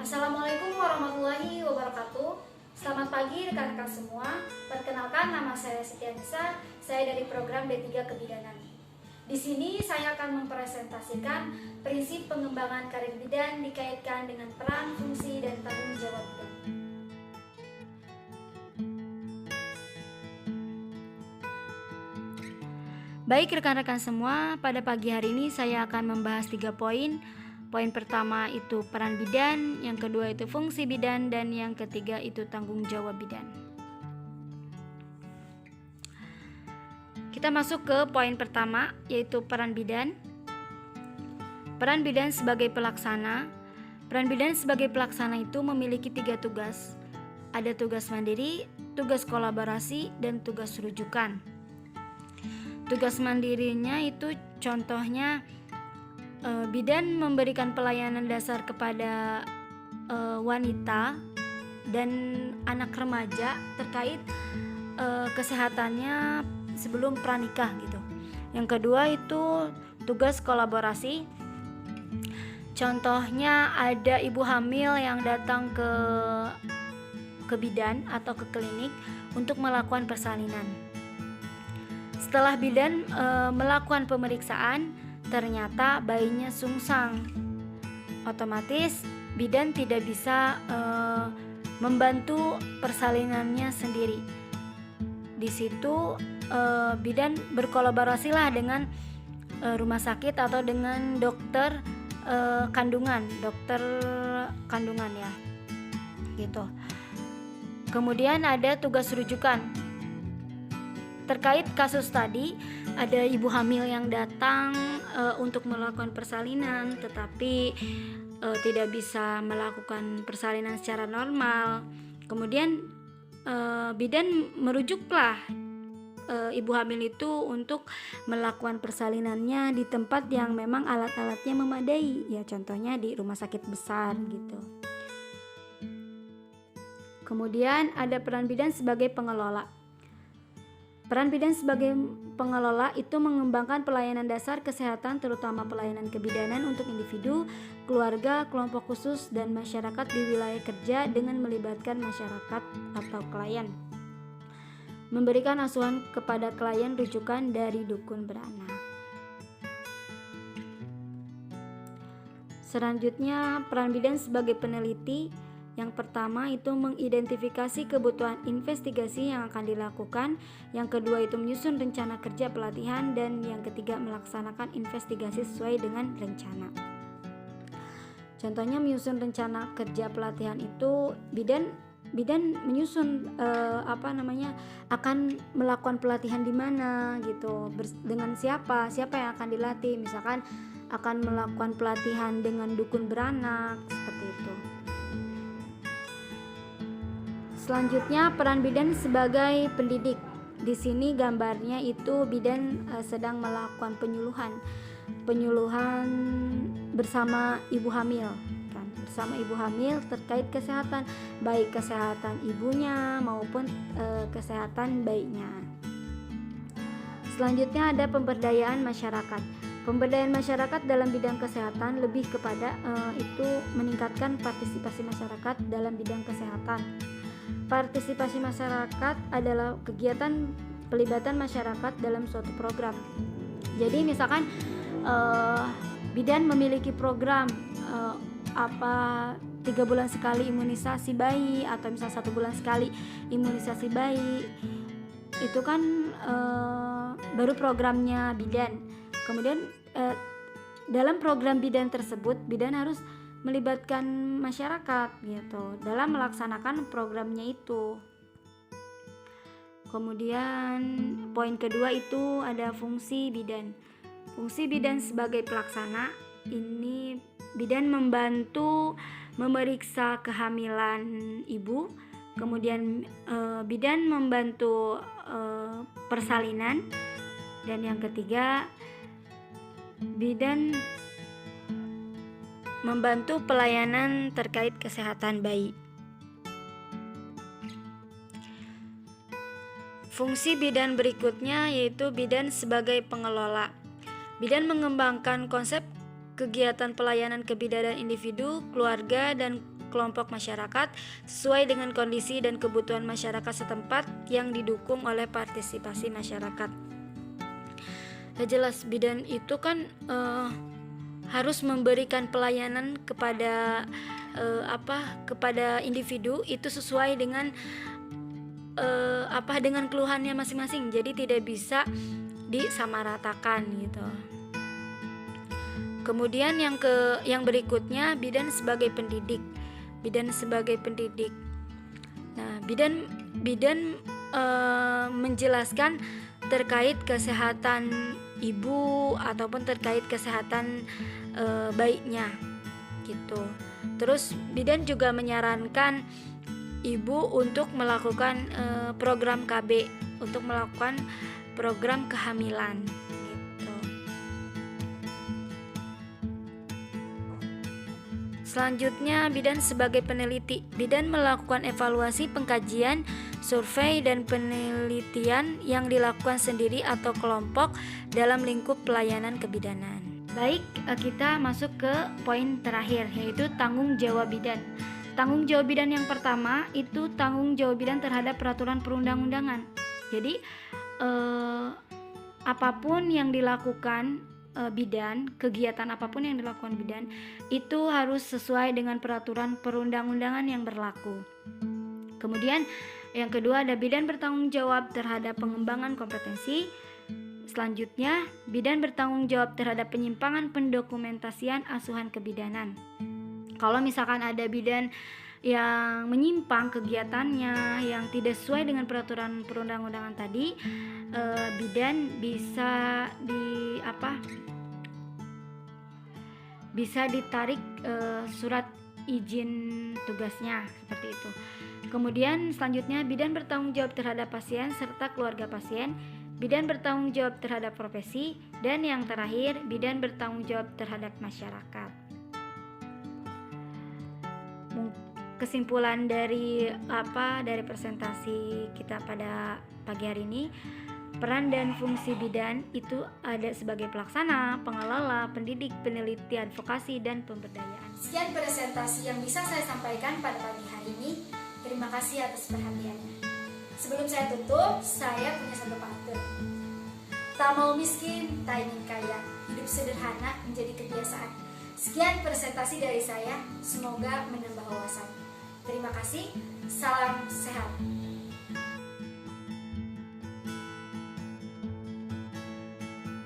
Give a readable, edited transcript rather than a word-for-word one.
Assalamualaikum warahmatullahi wabarakatuh. Selamat pagi rekan-rekan semua. Perkenalkan, nama saya Siti Anissa. Saya dari program D3 Kebidanan. Di sini saya akan mempresentasikan prinsip pengembangan karir bidan dikaitkan dengan peran, fungsi, dan tanggung jawab bidan. Baik rekan-rekan semua, pada pagi hari ini saya akan membahas 3 poin. Poin pertama itu peran bidan, yang kedua itu fungsi bidan, dan yang ketiga itu tanggung jawab bidan. Kita masuk ke poin pertama, yaitu peran bidan. Peran bidan sebagai pelaksana. Peran bidan sebagai pelaksana itu memiliki 3 tugas. Ada tugas mandiri, tugas kolaborasi, dan tugas rujukan. Tugas mandirinya itu contohnya bidan memberikan pelayanan dasar kepada wanita dan anak remaja terkait kesehatannya sebelum pranikah gitu. Yang kedua itu tugas kolaborasi. Contohnya ada ibu hamil yang datang ke bidan atau ke klinik untuk melakukan persalinan. Setelah bidan melakukan pemeriksaan, ternyata bayinya sungsang. Otomatis bidan tidak bisa membantu persalinannya sendiri. Di situ bidan berkolaborasilah dengan rumah sakit atau dengan dokter kandungan ya, gitu. Kemudian ada tugas rujukan. Terkait kasus tadi, ada ibu hamil yang datang untuk melakukan persalinan, tetapi tidak bisa melakukan persalinan secara normal. Kemudian bidan merujuklah ibu hamil itu untuk melakukan persalinannya di tempat yang memang alat-alatnya memadai, ya contohnya di rumah sakit besar gitu. Kemudian ada peran bidan sebagai pengelola. Peran bidan sebagai pengelola itu mengembangkan pelayanan dasar kesehatan, terutama pelayanan kebidanan untuk individu, keluarga, kelompok khusus, dan masyarakat di wilayah kerja dengan melibatkan masyarakat atau klien. Memberikan asuhan kepada klien rujukan dari dukun beranak. Selanjutnya, peran bidan sebagai peneliti. Yang pertama itu mengidentifikasi kebutuhan investigasi yang akan dilakukan. Yang kedua itu menyusun rencana kerja pelatihan. Dan yang ketiga melaksanakan investigasi sesuai dengan rencana. Contohnya menyusun rencana kerja pelatihan itu bidan menyusun akan melakukan pelatihan di mana gitu, dengan siapa yang akan dilatih. Misalkan akan melakukan pelatihan dengan dukun beranak, seperti itu. Selanjutnya peran bidan sebagai pendidik. Di sini gambarnya itu bidan sedang melakukan penyuluhan bersama ibu hamil kan, bersama ibu hamil terkait kesehatan, baik kesehatan ibunya maupun kesehatan bayinya. Selanjutnya ada pemberdayaan masyarakat. Pemberdayaan masyarakat dalam bidang kesehatan lebih kepada itu meningkatkan partisipasi masyarakat dalam bidang kesehatan. Partisipasi masyarakat adalah kegiatan pelibatan masyarakat dalam suatu program. Jadi misalkan bidan memiliki program 3 bulan sekali imunisasi bayi, atau misalnya 1 bulan sekali imunisasi bayi, itu kan baru programnya bidan. Kemudian dalam program bidan tersebut, bidan harus melibatkan masyarakat gitu dalam melaksanakan programnya itu. Kemudian poin kedua itu ada fungsi bidan. Fungsi bidan sebagai pelaksana, ini bidan membantu memeriksa kehamilan ibu. Kemudian bidan membantu persalinan. Dan yang ketiga, bidan membantu pelayanan terkait kesehatan bayi. Fungsi bidan berikutnya yaitu bidan sebagai pengelola. Bidan mengembangkan konsep kegiatan pelayanan kebidanan individu, keluarga, dan kelompok masyarakat sesuai dengan kondisi dan kebutuhan masyarakat setempat yang didukung oleh partisipasi masyarakat. Ya jelas, bidan itu kan harus memberikan pelayanan kepada kepada individu itu sesuai dengan dengan keluhannya masing-masing. Jadi tidak bisa disamaratakan gitu. Kemudian yang berikutnya, bidan sebagai pendidik. Bidan sebagai pendidik. Nah, bidan menjelaskan terkait kesehatan ibu ataupun terkait kesehatan bayinya gitu. Terus bidan juga menyarankan ibu untuk melakukan program KB, untuk melakukan program kehamilan gitu. Selanjutnya, bidan sebagai peneliti. Bidan melakukan evaluasi, pengkajian, survei, dan penelitian yang dilakukan sendiri atau kelompok dalam lingkup pelayanan kebidanan. Baik, kita masuk ke poin terakhir, yaitu tanggung jawab bidan. Tanggung jawab bidan yang pertama itu tanggung jawab bidan terhadap peraturan perundang-undangan. Jadi apapun yang dilakukan bidan, kegiatan apapun yang dilakukan bidan itu harus sesuai dengan peraturan perundang-undangan yang berlaku. Kemudian yang kedua ada bidan bertanggung jawab terhadap pengembangan kompetensi. Selanjutnya, bidan bertanggung jawab terhadap penyimpangan pendokumentasian asuhan kebidanan. Kalau misalkan ada bidan yang menyimpang kegiatannya, yang tidak sesuai dengan peraturan perundang-undangan tadi, bidan bisa ditarik surat izin tugasnya seperti itu. Kemudian selanjutnya, bidan bertanggung jawab terhadap pasien serta keluarga pasien. Bidan bertanggung jawab terhadap profesi, dan yang terakhir, bidan bertanggung jawab terhadap masyarakat. Kesimpulan dari presentasi kita pada pagi hari ini, peran dan fungsi bidan itu ada sebagai pelaksana, pengelola, pendidik, peneliti, advokasi, dan pemberdayaan. Sekian presentasi yang bisa saya sampaikan pada pagi hari ini. Terima kasih atas perhatiannya. Sebelum saya tutup, saya punya satu pantun. Tak mau miskin, tak ingin kaya. Hidup sederhana menjadi kebiasaan. Sekian presentasi dari saya. Semoga menambah wawasan. Terima kasih. Salam sehat.